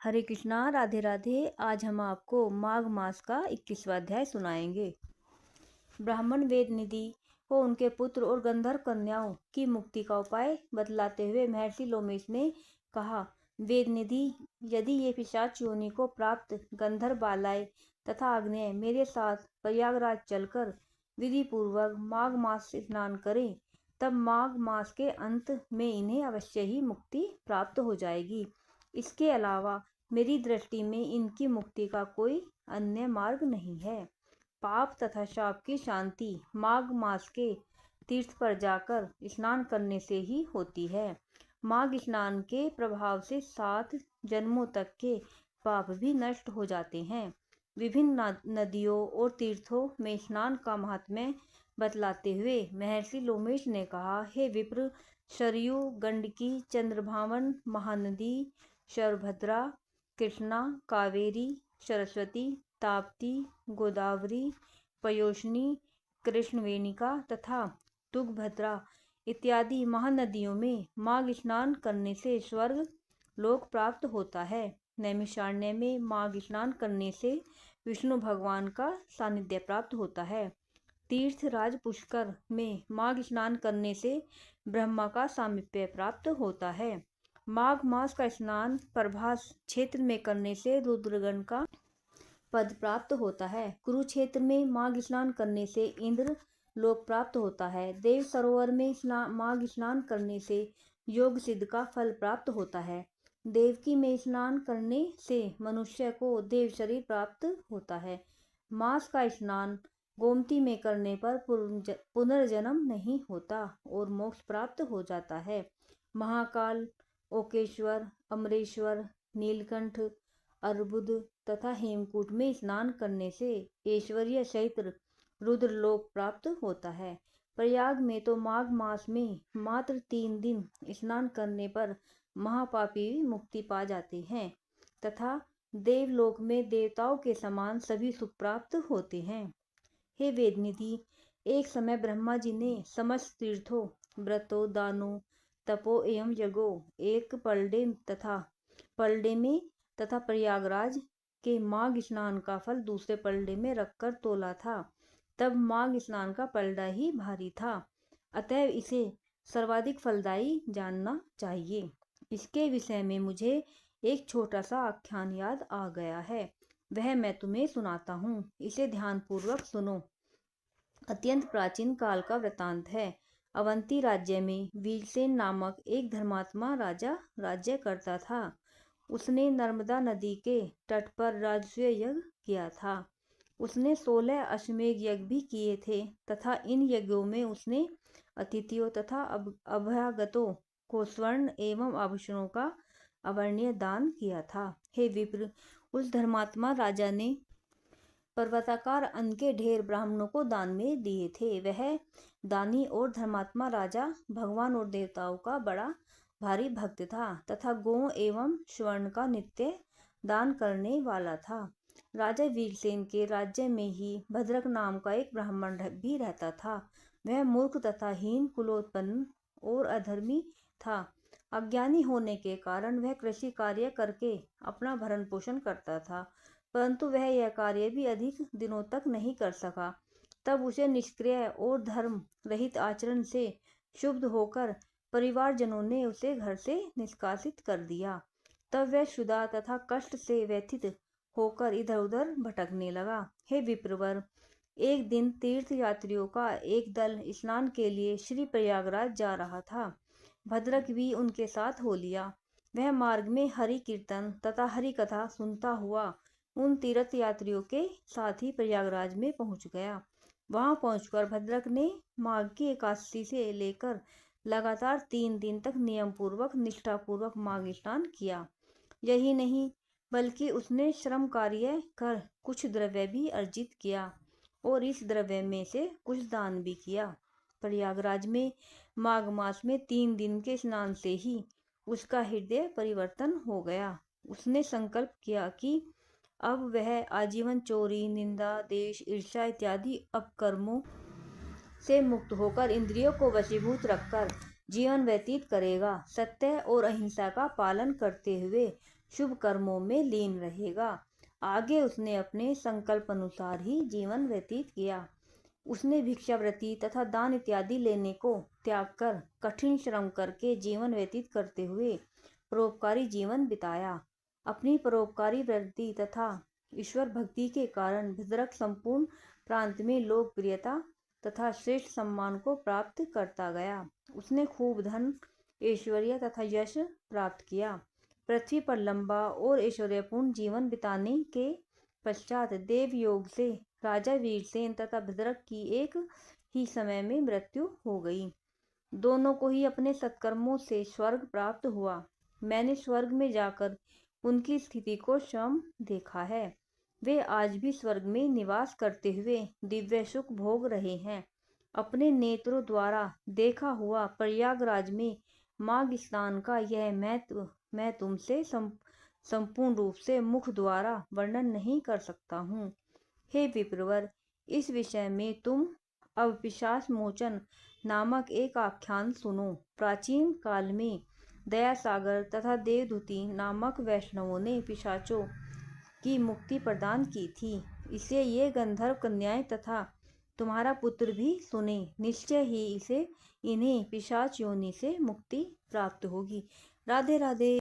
हरे कृष्णा, राधे राधे। आज हम आपको माघ मास का 21वां अध्याय सुनाएंगे। ब्राह्मण वेद निधि को उनके पुत्र और गंधर्व कन्याओं की मुक्ति का उपाय बतलाते हुए महर्षि लोमेश ने कहा, वेद निधि, यदि ये पिशाच योनि को प्राप्त गंधर्व बालाएं तथा आग्नेय मेरे साथ प्रयागराज चलकर विधि पूर्वक माघ मास स्नान करें, तब माघ मास के अंत में इन्हें अवश्य ही मुक्ति प्राप्त हो जाएगी। इसके अलावा मेरी दृष्टि में इनकी मुक्ति का कोई अन्य मार्ग नहीं है। पाप तथा शाप की शांति माघ मास के तीर्थ पर जाकर स्नान करने से ही होती है। माघ स्नान के प्रभाव से 7 जन्मों तक के पाप भी नष्ट हो जाते हैं। विभिन्न नदियों और तीर्थों में स्नान का महात्म्य बतलाते हुए महर्षि लोमेश ने कहा, हे विप्र, सरयू, गंडकी, चंद्रभावन, महानदी, शरभद्रा, कृष्णा, कावेरी, सरस्वती, ताप्ती, गोदावरी, पयोष्णी, कृष्णवेणिका तथा तुंगभद्रा इत्यादि महानदियों में माघ स्नान करने से स्वर्ग लोक प्राप्त होता है। नैमिषारण्य में माघ स्नान करने से विष्णु भगवान का सानिध्य प्राप्त होता है। तीर्थराज पुष्कर में माघ स्नान करने से ब्रह्मा का सामीप्य प्राप्त होता है। माघ मास का स्नान प्रभास क्षेत्र में करने से रुद्रगण का पद प्राप्त होता है। कुरुक्षेत्र में माघ स्नान करने से इंद्र लोक प्राप्त होता है। देव सरोवर में माघ स्नान करने से योग सिद्ध का फल प्राप्त होता है। देवकी में स्नान करने से मनुष्य को देव शरीर प्राप्त होता है। मास का स्नान गोमती में करने पर पुनर्जन्म नहीं होता और मोक्ष प्राप्त हो जाता है। महाकाल, ओकेश्वर, अमरेश्वर, नीलकंठ, अर्बुद तथा हेमकूट में स्नान करने से ऐश्वर्य सहित रुद्रलोक प्राप्त होता है। प्रयाग में तो माघ मास में मात्र 3 दिन स्नान करने पर महापापी मुक्ति पा जाते हैं तथा देवलोक में देवताओं के समान सभी सुख प्राप्त होते हैं। हे वेदनिधि, एक समय ब्रह्मा जी ने समस्त तीर्थों, व्रतों, दानों, तपो एवं यज्ञों एक पलड़े में तथा प्रयागराज के माघ स्नान का फल दूसरे पलड़े में रखकर तोला था। तब माघ स्नान का पलड़ा ही भारी था, अतएव इसे सर्वाधिक फलदायी जानना चाहिए। इसके विषय में मुझे एक छोटा सा आख्यान याद आ गया है, वह मैं तुम्हें सुनाता हूँ, इसे ध्यानपूर्वक सुनो। अत्यंत प्राचीन काल का वृतांत है। अवंती राज्य में वीरसेन नामक एक धर्मात्मा राजा राज्य करता था। उसने नर्मदा नदी के तट पर राजसूय यज्ञ किया था। उसने 16 अश्वमेध यज्ञ भी किए थे तथा इन यज्ञों में उसने अतिथियों तथा अभ्यागतों को स्वर्ण एवं आभूषणों का अवर्णीय दान किया था। हे विप्र, उस धर्मात्मा राजा ने पर्वताकार अन्न के ढेर ब्राह्मणों को दान में दिए थे। वह दानी और धर्मात्मा राजा भगवान और देवताओं का बड़ा भारी भक्त था तथा गौ एवं स्वर्ण का नित्य दान करने वाला था। राजा वीरसेन के राज्य में ही भद्रक नाम का एक ब्राह्मण भी रहता था। वह मूर्ख तथा हीन कुलोत्पन्न और अधर्मी था। अज्ञानी होने के कारण वह कृषि कार्य करके अपना भरण पोषण करता था, परंतु वह यह कार्य भी अधिक दिनों तक नहीं कर सका। तब उसे निष्क्रिय और धर्म रहित आचरण से क्षुब्ध होकर परिवारजनों ने उसे घर से निष्कासित कर दिया। तब वह क्षुधा तथा कष्ट से व्यथित होकर इधर उधर भटकने लगा। हे विप्रवर, एक दिन तीर्थ यात्रियों का एक दल स्नान के लिए श्री प्रयागराज जा रहा था। भद्रक भी उनके साथ हो लिया। वह मार्ग में हरि कीर्तन तथा हरि कथा सुनता हुआ उन तीर्थ यात्रियों के साथ ही प्रयागराज में पहुंच गया। वहां पहुंचकर भद्रक ने माघ की एकादशी से लेकर लगातार 3 दिन तक नियम पूर्वक निष्ठापूर्वक माघ स्नान किया। यही नहीं बल्कि उसने श्रम कार्य कर कुछ द्रव्य भी अर्जित किया और इस द्रव्य में से कुछ दान भी किया। प्रयागराज में माघ मास में 3 दिन के स्नान से ही उसका हृदय परिवर्तन हो गया। उसने संकल्प किया कि अब वह आजीवन चोरी, निंदा, द्वेष, ईर्ष्या इत्यादि अपकर्मों से मुक्त होकर इंद्रियों को वशीभूत रखकर जीवन व्यतीत करेगा। सत्य और अहिंसा का पालन करते हुए शुभ कर्मों में लीन रहेगा। आगे उसने अपने संकल्प अनुसार ही जीवन व्यतीत किया। उसने भिक्षावृत्ति तथा दान इत्यादि लेने को त्याग कर कठिन श्रम करके जीवन व्यतीत करते हुए परोपकारी जीवन बिताया। अपनी परोपकारी वृत्ति तथा ईश्वर भक्ति के कारण भद्रक संपूर्ण प्रांत में लोकप्रियता तथा श्रेष्ठ सम्मान को प्राप्त करता गया। उसने खूब धन, ऐश्वर्य तथा यश प्राप्त किया। पृथ्वी पर लंबा और ऐश्वर्यपूर्ण जीवन बिताने के पश्चात देवयोग से राजा वीरसेन तथा भद्रक की एक ही समय में मृत्यु हो गई। दोनों को ही अपने सत्कर्मों से स्वर्ग प्राप्त हुआ। मैंने स्वर्ग में जाकर उनकी स्थिति को स्वयं देखा है। वे आज भी स्वर्ग में निवास करते हुए दिव्य सुख भोग रहे हैं। अपने नेत्रों द्वारा देखा हुआ प्रयागराज में माघ स्नान का यह महत्व मैं तुमसे संपूर्ण रूप से मुख द्वारा वर्णन नहीं कर सकता हूँ। हे विप्रवर, इस विषय में तुम अब पिशाच मोचन नामक एक आख्यान सुनो। प्राचीन काल में दयासागर तथा देवदूति नामक वैष्णवों ने पिशाचों की मुक्ति प्रदान की थी। इसे ये गंधर्व कन्याएं तथा तुम्हारा पुत्र भी सुने। निश्चय ही इन्हें पिशाच योनि से मुक्ति प्राप्त होगी। राधे राधे।